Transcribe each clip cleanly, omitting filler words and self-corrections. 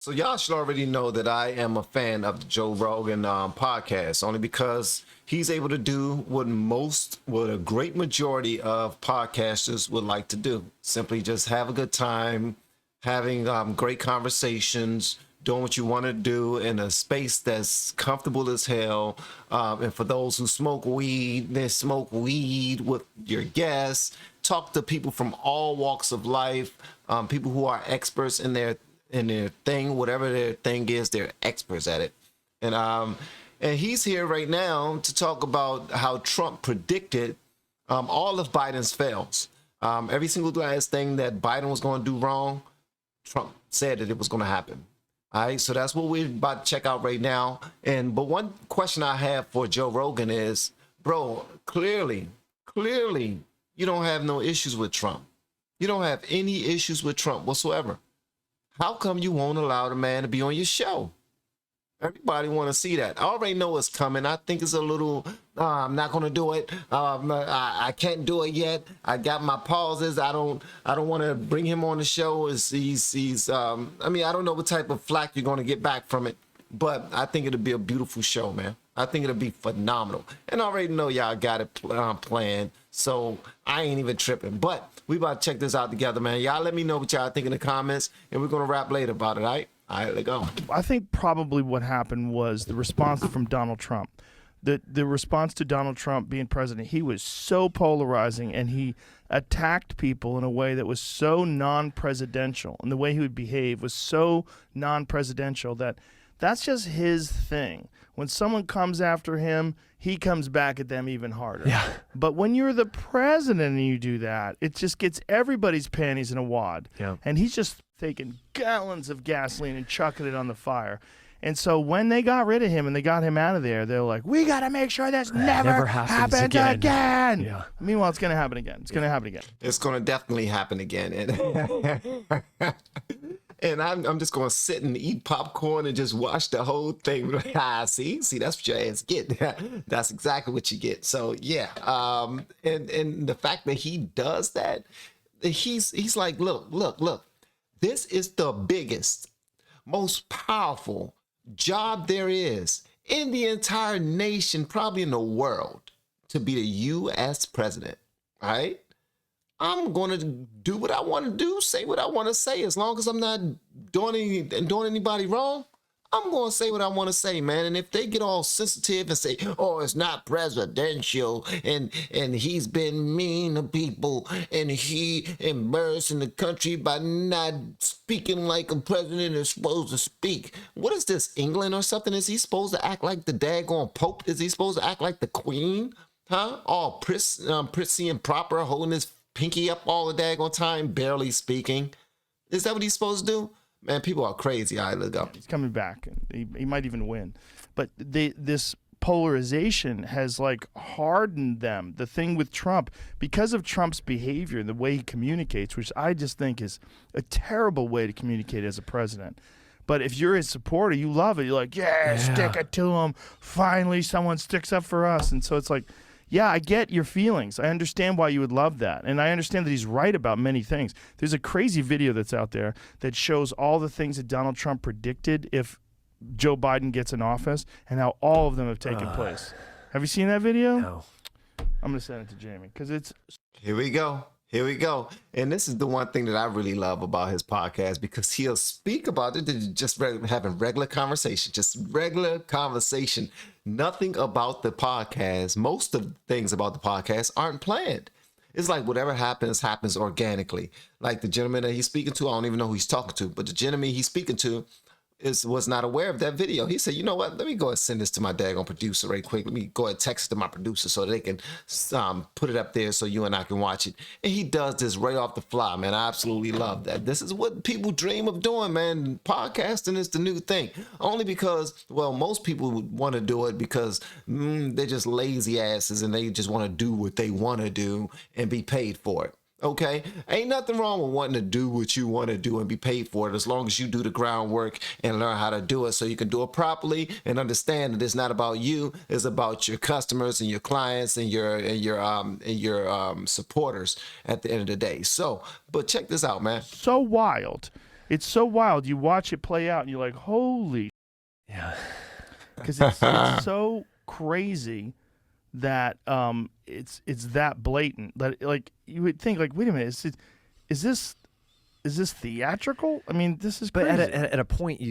So y'all should already know that I am a fan of the Joe Rogan podcast, only because he's able to do what a great majority of podcasters would like to do. Simply just have a good time, having great conversations, doing what you want to do in a space that's comfortable as hell. And for those who smoke weed, they smoke weed with your guests. Talk to people from all walks of life, people who are experts in their thing, whatever their thing is, they're experts at it. And he's here right now to talk about how Trump predicted all of Biden's fails. Every single last thing that Biden was going to do wrong, Trump said that it was going to happen. All right, so that's what we're about to check out right now. But one question I have for Joe Rogan is, bro, clearly, you don't have no issues with Trump. You don't have any issues with Trump whatsoever. How come you won't allow the man to be on your show? Everybody want to see that. I already know it's coming. I think it's a little, I'm not going to do it. I can't do it yet. I got my pauses. I don't want to bring him on the show. I mean, I don't know what type of flack you're going to get back from it, but I think it'll be a beautiful show, man. I think it'll be phenomenal. And I already know y'all got it planned, so I ain't even tripping. But we about to check this out together, man. Y'all let me know what y'all think in the comments, and we're going to rap later about it, all right? All right, let's go. I think probably what happened was the response from Donald Trump. The response to Donald Trump being president, he was so polarizing, and he attacked people in a way that was so non-presidential, and the way he would behave was so non-presidential that that's just his thing. When someone comes after him, he comes back at them even harder. Yeah. But when you're the president and you do that, it just gets everybody's panties in a wad. Yeah. And he's just taking gallons of gasoline and chucking it on the fire. And so when they got rid of him and they got him out of there, they're like, we got to make sure this never happens again. Yeah. Meanwhile, it's going to happen again. It's going to happen again. It's going to definitely happen again. And I'm just going to sit and eat popcorn and just watch the whole thing. See, that's what your ass get. That's exactly what you get. So yeah. And the fact that he does that, he's like, look, this is the biggest, most powerful job there is in the entire nation, probably in the world, to be the U.S. president. All right. I'm going to do what I want to do, say what I want to say. As long as I'm not doing anybody wrong, I'm going to say what I want to say, man. And if they get all sensitive and say, oh, it's not presidential, and he's been mean to people, and he embarrassing the country by not speaking like a president is supposed to speak. What is this, England or something? Is he supposed to act like the daggone Pope? Is he supposed to act like the Queen? Huh? All prissy and proper, holding his pinky up all the daggone time, barely speaking. Is that what he's supposed to do? Man, people are crazy. All right, let's go. He's coming back. He might even win. But this polarization has like hardened them. The thing with Trump, because of Trump's behavior and the way he communicates, which I just think is a terrible way to communicate as a president. But if you're his supporter, you love it. You're like, yeah, stick it to him. Finally, someone sticks up for us. And so it's like, yeah, I get your feelings. I understand why you would love that. And I understand that he's right about many things. There's a crazy video that's out there that shows all the things that Donald Trump predicted if Joe Biden gets in office and how all of them have taken place. Have you seen that video? No. I'm going to send it to Jamie because it's... Here we go. And this is the one thing that I really love about his podcast, because he'll speak about it, just having regular conversation, Nothing about the podcast, most of the things about the podcast aren't planned. It's like whatever happens organically. Like the gentleman that he's speaking to, I don't even know who he's talking to, but the gentleman he's speaking to was not aware of that video. He said, you know what, let me go ahead and send this to my daggone producer right quick. Let me go ahead and text it to my producer so they can put it up there so you and I can watch it. And he does this right off the fly, man. I absolutely love that. This is what people dream of doing, man. Podcasting is the new thing. Only because, well, most people would want to do it because they're just lazy asses and they just want to do what they want to do and be paid for it. Okay, ain't nothing wrong with wanting to do what you want to do and be paid for it, as long as you do the groundwork and learn how to do it so you can do it properly and understand that it's not about you, it's about your customers and your clients and your supporters at the end of the day. So, but check this out, man. so wild It's so wild. You watch it play out, and you're like, holy. Yeah. Because it's so crazy that it's that blatant that like you would think like, wait a minute, is this theatrical? I mean, this is crazy. But at a point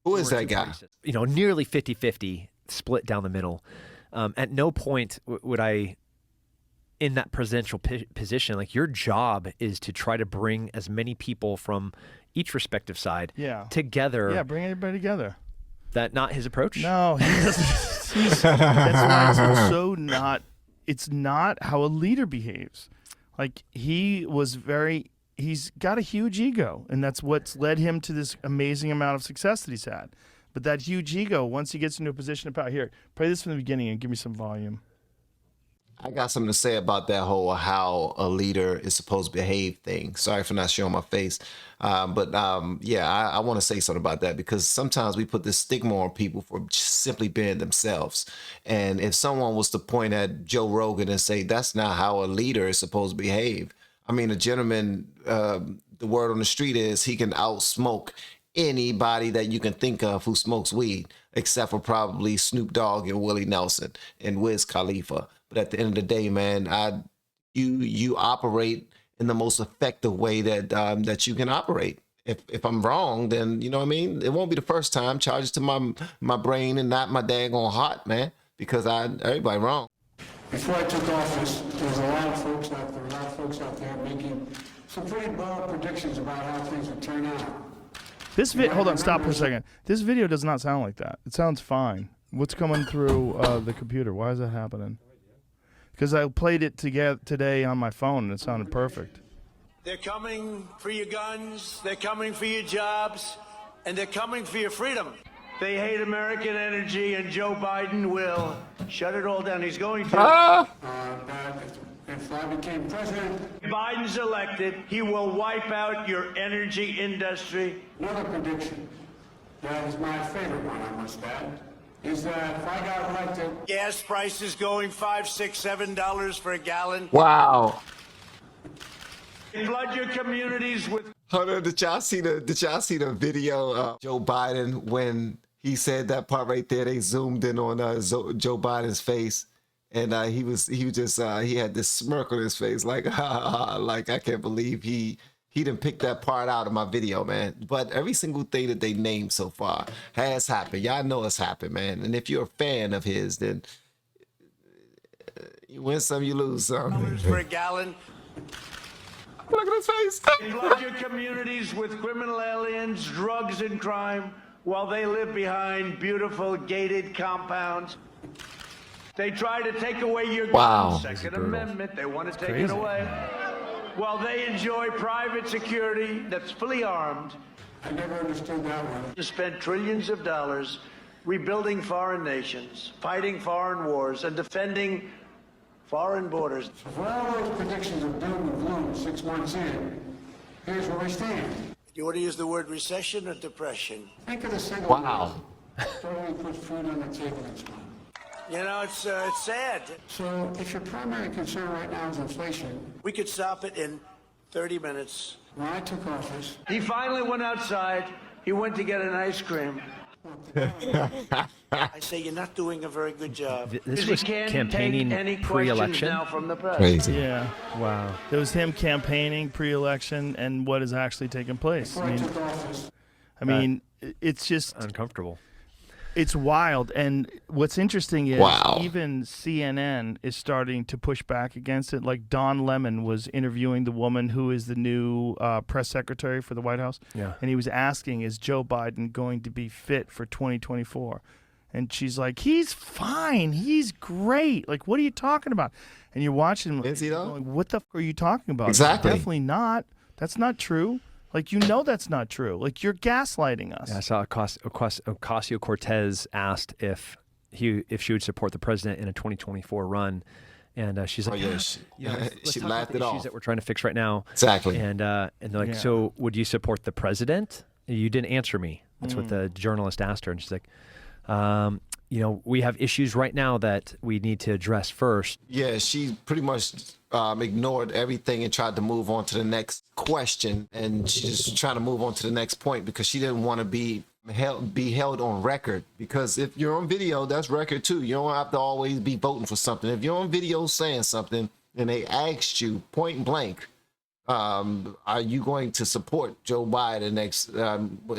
Who is that guy? You know, nearly 50-50 split down the middle. At no point would I, in that presidential position, like your job is to try to bring as many people from each respective side together. Yeah, bring everybody together. That not his approach? No, that's why it's so not. It's not how a leader behaves. Like he's got a huge ego, and that's what's led him to this amazing amount of success that he's had. But that huge ego, once he gets into a position of power, here, play this from the beginning and give me some volume. I got something to say about that whole how a leader is supposed to behave thing. Sorry for not showing my face. Yeah, I want to say something about that because sometimes we put this stigma on people for just simply being themselves. And if someone was to point at Joe Rogan and say, that's not how a leader is supposed to behave. I mean, a gentleman, the word on the street is he can outsmoke anybody that you can think of who smokes weed, except for probably Snoop Dogg and Willie Nelson and Wiz Khalifa. But at the end of the day, man, you operate in the most effective way that you can operate. If I'm wrong, then you know what I mean. It won't be the first time. Charge it to my brain and not my daggone heart, man, because everybody wrong. Before I took office, there was a lot of folks out there making some pretty bold predictions about how things would turn out. Hold on, stop for a second. This video does not sound like that. It sounds fine. What's coming through the computer? Why is that happening? Because I played it today on my phone and it sounded perfect. They're coming for your guns, they're coming for your jobs, and they're coming for your freedom. They hate American energy, and Joe Biden will shut it all down. He's going to. If I became president, If Biden's elected, he will wipe out your energy industry. another prediction, that is my favorite one, I must add, is that if I got elected, Gas prices going $5, $6, $7 for a gallon. Wow. Flood your communities with. Hold on, did y'all see the video of Joe Biden when he said that part right there? They zoomed in on Joe Biden's face, and he had this smirk on his face, like like I can't believe he didn't pick that part out of my video, man. But every single thing that they named so far has happened. Y'all know it's happened, man. And if you're a fan of his, then you win some, you lose some. For a gallon. Look at his face. Flood your communities with criminal aliens, drugs, and crime while they live behind beautiful gated compounds. They try to take away your Wow. Second Amendment. They want to take it away. While they enjoy private security that's fully armed. I never understood that one. To spend trillions of dollars rebuilding foreign nations, fighting foreign wars, and defending foreign borders. For all those predictions of doom and gloom 6 months in, here's where we stand. Do you want to use the word recession or depression? Think of the single Wow. man who totally puts food on the table this month. You know, it's sad. So if your primary concern right now is inflation, We could stop it in 30 minutes. when I took office, He finally went outside. He went to get an ice cream. I say you're not doing a very good job. This 'Cause was he can't campaigning take any questions pre-election? now from the press. Crazy. Yeah. Wow. It was him campaigning pre-election and what is actually taking place. before I took office, It's just Uncomfortable. it's wild. And what's interesting is Wow. even CNN is starting to push back against it. Like Don Lemon was interviewing the woman who is the new press secretary for the White House. Yeah. And he was asking, is Joe Biden going to be fit for 2024? And she's like, he's fine. He's great. Like, what are you talking about? And you're watching him. Is he though? Going, what the f are you talking about? Exactly. Definitely not. That's not true. Like, you know that's not true. Like, you're gaslighting us. Yeah, I saw Ocasio-Cortez asked if she would support the president in a 2024 run, and she's like, Let's she talk laughed about the it issues off. that we're trying to fix right now. Exactly. And they're like, Yeah. so would you support the president? You didn't answer me. That's what the journalist asked her, and she's like, you know, we have issues right now that we need to address first. Yeah, she pretty much ignored everything and tried to move on to the next question, and she's trying to move on to the next point because she didn't want to be held on record. Because if you're on video, that's record too. You don't have to always be voting for something. If you're on video saying something and they asked you point blank, are you going to support Joe Biden next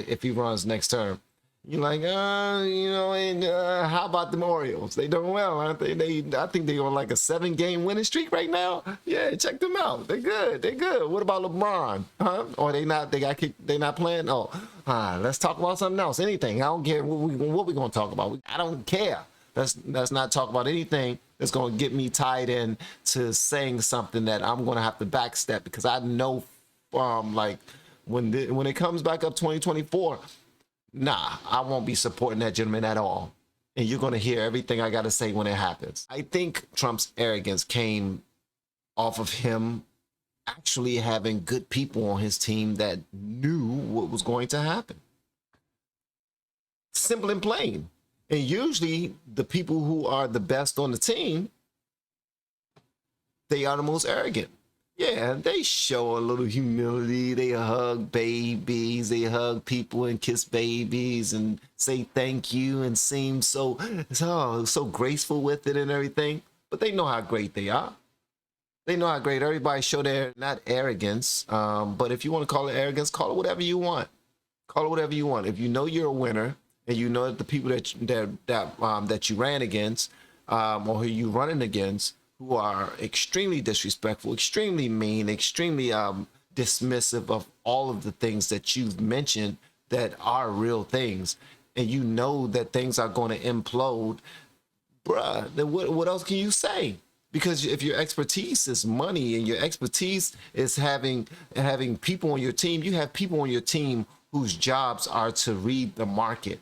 if he runs next term? You're like, you know, and how about the Orioles? They doing well, aren't they? I think they're on like a 7-game winning streak right now. Yeah, check them out. They're good. They're good. What about LeBron? Huh? Or they not? They got kicked. They not playing? Oh, let's talk about something else. Anything. I don't care what we gonna talk about. I don't care. Let's not talk about anything that's gonna get me tied in to saying something that I'm gonna have to backstep, because I know, like when it comes back up 2024. Nah, I won't be supporting that gentleman at all. And you're going to hear everything I got to say when it happens. I think Trump's arrogance came off of him actually having good people on his team that knew what was going to happen. Simple and plain. And usually the people who are the best on the team, they are the most arrogant. Yeah, they show a little humility. They hug babies. They hug people and kiss babies and say thank you and seem so graceful with it and everything. But they know how great they are. They know how great everybody show their, not arrogance, but if you want to call it arrogance, call it whatever you want. Call it whatever you want. If you know you're a winner and you know that the people that you ran against or who you running against, who are extremely disrespectful, extremely mean, extremely dismissive of all of the things that you've mentioned that are real things, and you know that things are going to implode, bruh, then what else can you say? Because if your expertise is money and your expertise is having people on your team, you have people on your team whose jobs are to read the market.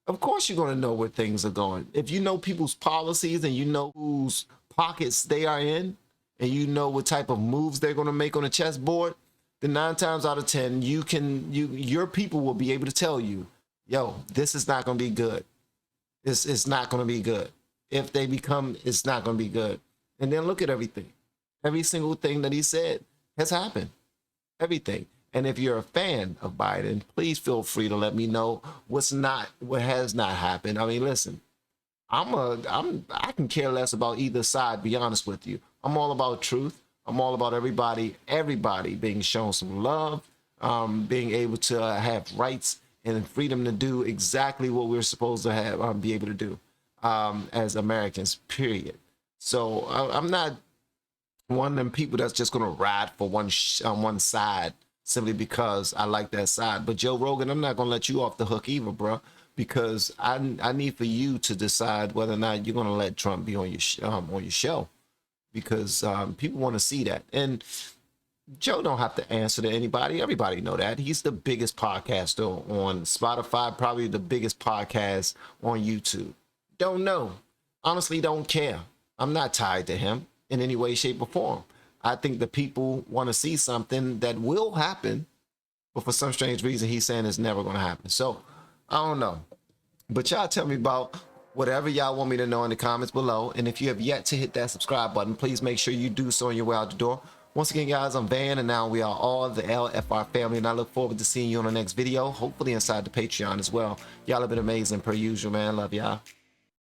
Of course you're going to know where things are going. If you know people's policies and you know whose pockets they are in, and you know what type of moves they're going to make on the chessboard, then 9 times out of 10, your people will be able to tell you, yo, this is not going to be good. It's not going to be good. If they become, it's not going to be good. And then look at everything. Every single thing that he said has happened. Everything. And if you're a fan of Biden, please feel free to let me know what has not happened. I mean, listen, I can care less about either side, be honest with you. I'm all about truth. I'm all about everybody being shown some love, being able to have rights and freedom to do exactly what we're supposed to have, be able to do as Americans, period. So I'm not one of them people that's just going to ride for one side simply because I like that side. But Joe Rogan, I'm not going to let you off the hook either, bro, because I need for you to decide whether or not you're going to let Trump be on your show, because people want to see that. And Joe don't have to answer to anybody. Everybody know that. He's the biggest podcaster on Spotify, probably the biggest podcast on YouTube. Don't know. Honestly, don't care. I'm not tied to him in any way, shape, or form. I think the people want to see something that will happen, but for some strange reason, he's saying it's never going to happen. So I don't know. But y'all tell me about whatever y'all want me to know in the comments below. And if you have yet to hit that subscribe button, please make sure you do so on your way out the door. Once again, guys, I'm Van, and now we are all the LFR family, and I look forward to seeing you on the next video, hopefully inside the Patreon as well. Y'all have been amazing per usual, man. Love y'all.